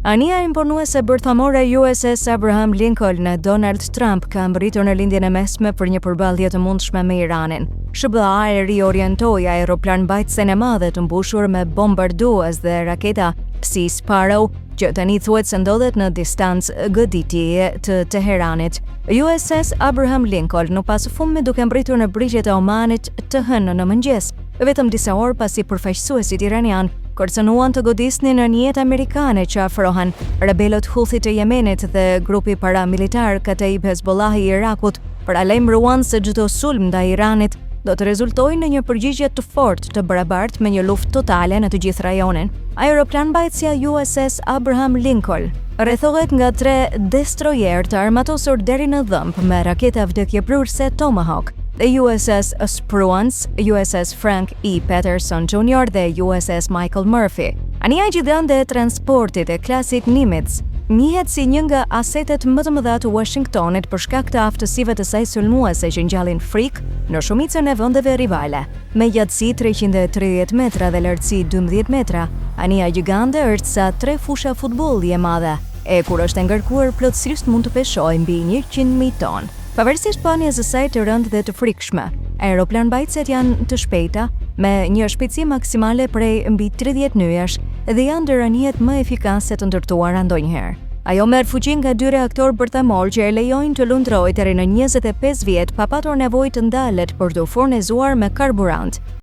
Anija imponuese bërthamore USS Abraham Lincoln në Donald Trump ka mbërritur në lindjen e mesme për një përballje të mundshme me Iranin. SBA e riorientoi aeroplan mbajtësen e madhe të mbushur me bombardues dhe raketa si Sparrow, që tani thuhet se ndodhet në distancë goditjeje të Teheranit. USS Abraham Lincoln nuk pas fumi duke mbritur në brigjet e Omanit të hënë në mëngjes, vetëm disa orë pasi përfaqësuesit iranian kërcënuan të godisnin në një jetë amerikane që afrohen rebelët Houthi të Yemenit dhe grupi paramilitar Kataib Hezbollah i Irakut, paralajmëruan se çdo sulm ndaj Iranit do të rezultojë në një përgjigje të fortë të barabartë me një luftë totale në të gjithë rajonin. Aeroplan mbajtësja USS Abraham Lincoln rrethohet nga 3 destroyer të armatosur deri në dhëmb me raketa vdekjeprurse Tomahawk, dhe USS Spruance, USS Frank E. Patterson Jr. dhe USS Michael Murphy. Anija gjigande e transportit e klasit Nimitz njihet si një nga asetet më të mëdha të Washingtonit për shkak të aftësive të saj sulmuese që ngjallin frikë në shumicën e vendeve rivale. Me gjatësi 330 metra dhe lartësi 12 metra, anija gjigande është sa 3 fusha futbolli e madhe, e kur është ngarkuar plotësisht mund të peshojë mbi 100.000 tonë. Pavarësisht pamjes së saj të rëndë dhe të frikshme, aeroplan mbajtëset janë të shpejta, me një shpejtësi maksimale prej mbi 30 nyjesh dhe janë ndër anijet më efikase të ndërtuara ndonjëherë. Ajo merr fuqi nga 2 reaktorë bërthamor që e lejojnë të lundrojë deri në 25 vjet pa patur nevojë të ndalet për të furnizuar me karburant.